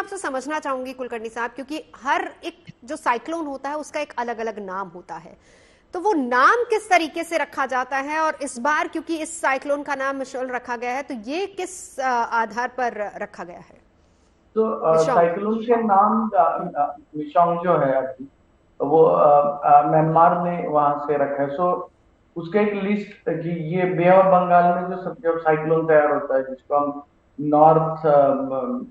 आपसे समझना चाहूंगी कुलकर्णी साहब, क्योंकि हर एक जो साइक्लोन होता है उसका एक अलग अलग नाम होता है, तो वो नाम किस तरीके से रखा जाता है? और इस बार क्योंकि इस साइक्लोन का नाम मिशोंग रखा गया है, तो ये किस आधार पर रखा गया है? तो मिशोंग। साइक्लोन के नाम मिशोंग जो है अभी, तो वो म्यांमार ने वहां से रखा है। सो उसका एक लिस्ट कि ये बे ऑफ बंगाल में जो सब जब साइक्लोन तैयार होता है, जिसको हम नॉर्थ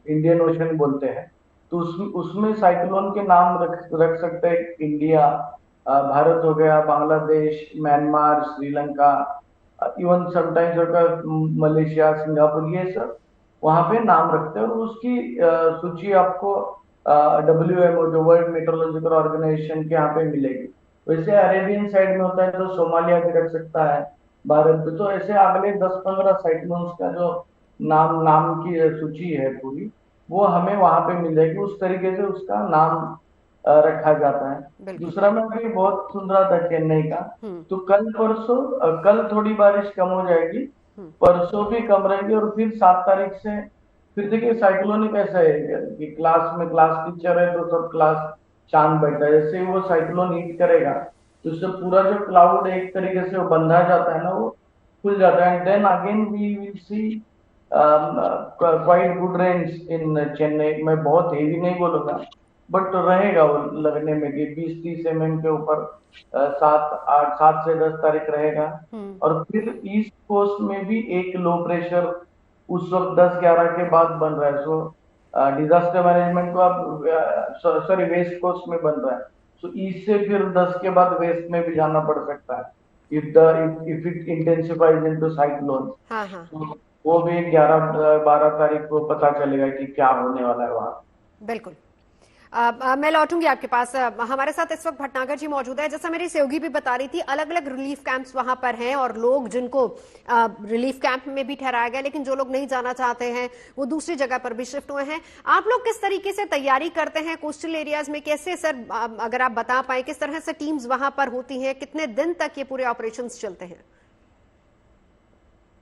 इंडियन ओशन बोलते हैं, तो उसमें साइक्लोन के नाम रख रख सकते हैं। इंडिया, भारत हो गया, Bangladesh, Myanmar, Sri Lanka, even sometimes होगा मलेशिया, सिंगापुर, ये सब वहां पे नाम रखते हैं। और उसकी सूची आपको WMO, जो वर्ल्ड मेट्रोलॉजिकल ऑर्गेनाइजेशन के यहाँ पे मिलेगी। वैसे अरेबियन साइड में होता है तो सोमालिया भी रख सकता है भारत पे। तो ऐसे अगले 10-15 साइक्लोन्स का जो नाम नाम की सूची है पूरी, वो हमें वहां पे मिल जाएगी। उस तरीके से उसका नाम रखा जाता है। बिल्कुल। दूसरा, मैं अभी बहुत सुन रहा था चेन्नई का, हम्म। तो कल परसों कल थोड़ी बारिश कम हो जाएगी, हम्म। परसों भी कम रहेगी, और फिर 7 तारीख से फिर देखिए साइक्लोनिक ऐसा है कि क्लास में क्लास टीचर है तो सब क्लास शांत बैठा है। जैसे ही वो साइक्लोन हिट करेगा तो उससे पूरा जो क्लाउड एक तरीके से वो बंधा जाता है ना, वो खुल जाता है। And then again we will see quite good range in Chennai. मैं बहुत हेवी नहीं बोलूंगा, बट रहेगा वो लगने में कि 20-30 mm के ऊपर 7 से 10 तारीख रहेगा। हम्म। और फिर ईस्ट कोस्ट में भी एक लो प्रेशर उस वक्त 10-11 के बाद बन रहा है। सो डिजास्टर मैनेजमेंट को आप सॉरी वेस्ट कोस्ट में बन रहा है। सो ईस्ट से फिर 10 के बाद वेस्ट में भी जाना पड़ सकता है, if it intensifies into cyclone. हाँ हाँ। तो वो भी 11-12 तारीख को पता चलेगा कि क्या होने वाला है वहां। बिल्कुल। मैं लौटूंगी आपके पास। हमारे साथ इस वक्त भटनागर जी मौजूद है। जैसा मेरी सहयोगी भी बता रही थी, अलग अलग रिलीफ कैंप्स वहां पर हैं और लोग जिनको रिलीफ कैंप में भी ठहराया गया, लेकिन जो लोग नहीं जाना चाहते हैं वो दूसरी जगह पर भी शिफ्ट हुए हैं। आप लोग किस तरीके से तैयारी करते हैं कोस्टल एरियाज में? कैसे सर, अगर आप बता पाए, किस तरह से टीम्स वहां पर होती हैं? कितने दिन तक ये पूरे ऑपरेशन चलते हैं?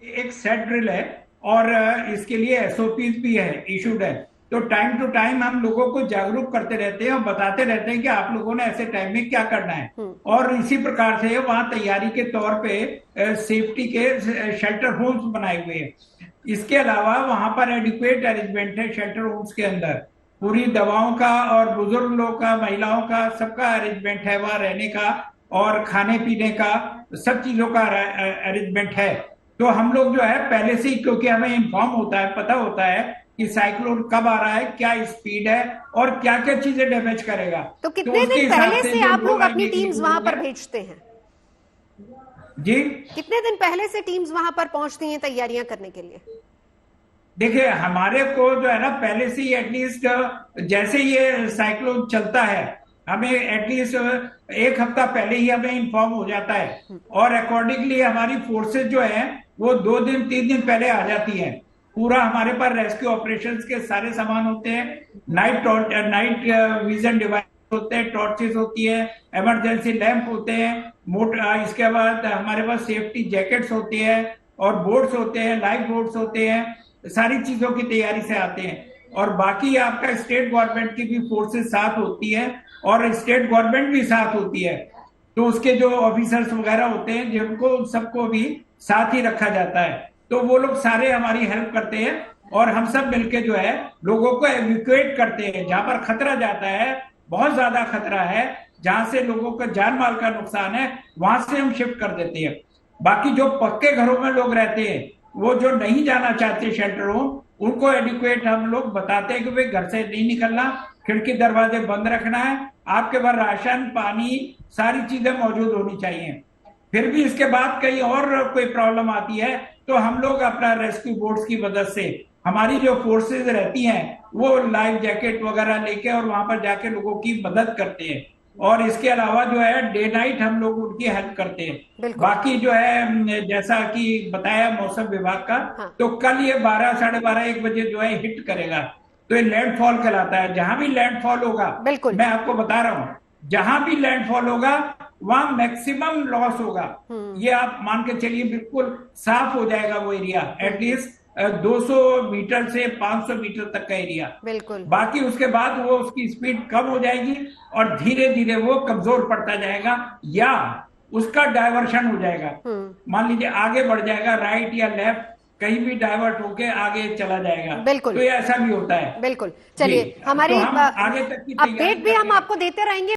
एक सेट ड्रिल है और इसके लिए SOPs भी है, इशूड है। तो टाइम टू टाइम हम लोगों को जागरूक करते रहते हैं और बताते रहते हैं कि आप लोगों ने ऐसे टाइम में क्या करना है। और इसी प्रकार से वहां तैयारी के तौर पे सेफ्टी के शेल्टर होम्स बनाए हुए हैं। इसके अलावा वहां पर एडिक्वेट अरेंजमेंट है शेल्टर होम्स के अंदर। पूरी दवाओं का और बुजुर्ग लोगों का, महिलाओं का, सबका अरेंजमेंट है वहां रहने का और खाने पीने का, सब चीजों का अरेंजमेंट है। तो हम लोग जो है पहले से ही, क्योंकि हमें इन्फॉर्म होता है, पता होता है कि साइक्लोन कब आ रहा है, क्या स्पीड है और क्या क्या चीजें डैमेज करेगा। तो तो कितने उसके दिन हिसाब पहले से से जो आप लोग लोग अपनी आएंगे कि टीम्स वहां पर भेजते हैं? जी कितने दिन पहले से टीम्स वहां पर पहुंचती हैं तैयारियां करने के लिए? देखिए, हमारे को जो है ना पहले से ही एटलीस्ट जैसे ये साइक्लोन चलता है, हमें एटलीस्ट 1 हफ्ता पहले ही हमें इन्फॉर्म हो जाता है। और अकॉर्डिंगली हमारी फोर्सेस जो है वो 2 दिन 3 दिन पहले आ जाती है। पूरा हमारे पास रेस्क्यू ऑपरेशंस के सारे सामान होते हैं। नाइट विजन डिवाइस होते हैं, टॉर्चेस होती है, इमरजेंसी लैंप होते हैं, इसके बाद हमारे पास सेफ्टी जैकेट्स होती है और बोट्स होते हैं, लाइफ बोट्स होते हैं। सारी चीजों की तैयारी से आते हैं। और बाकी आपका स्टेट गवर्नमेंट की भी फोर्सेस साथ होती है और स्टेट गवर्नमेंट भी साथ होती है। तो उसके जो ऑफिसर्स वगैरह होते हैं जिनको सबको भी साथ ही रखा जाता है, तो वो लोग सारे हमारी हेल्प करते हैं और हम सब मिलके जो है लोगों को एविक्यूएट करते हैं। जहां पर खतरा जाता है, बहुत ज्यादा खतरा है, जहां से लोगों का जान माल का नुकसान है, वहां से हम शिफ्ट कर देते हैं। बाकी जो पक्के घरों में लोग रहते हैं, वो जो नहीं जाना चाहते शेल्टर होम, उनको एडिक्वेट हम लोग बताते हैं कि भाई घर से नहीं निकलना, खिड़की दरवाजे बंद रखना है, आपके पास राशन पानी सारी चीजें मौजूद होनी चाहिए। फिर भी इसके बाद कहीं और कोई प्रॉब्लम आती है तो हम लोग अपना रेस्क्यू बोट्स की मदद से, हमारी जो फोर्सेज रहती हैं, वो लाइफ जैकेट वगैरह लेके और वहां पर जाके लोगों की मदद करते हैं। और इसके अलावा जो है डे नाइट हम लोग उनकी हेल्प करते हैं। बाकी जो है जैसा कि बताया मौसम विभाग का, हाँ। तो कल ये 12 12:30 1 बजे जो है हिट करेगा। तो ये लैंडफॉल कहलाता है। जहां भी लैंडफॉल होगा, बिल्कुल। मैं आपको बता रहा हूं, जहां भी लैंडफॉल होगा वहां मैक्सिमम लॉस होगा। ये आप मान के चलिए, बिल्कुल साफ हो जाएगा वो एरिया। एटलीस्ट 200 मीटर से 500 मीटर तक का एरिया। बिल्कुल। बाकी उसके बाद वो उसकी स्पीड कम हो जाएगी और धीरे धीरे वो कमजोर पड़ता जाएगा या उसका डायवर्शन हो जाएगा। मान लीजिए आगे बढ़ जाएगा, राइट या लेफ्ट कहीं भी डाइवर्ट होके आगे चला जाएगा। बिल्कुल। तो ये ऐसा भी होता है। बिल्कुल। चलिए, हमारी तो हम आगे तक की अपडेट भी हम आपको देते रहेंगे।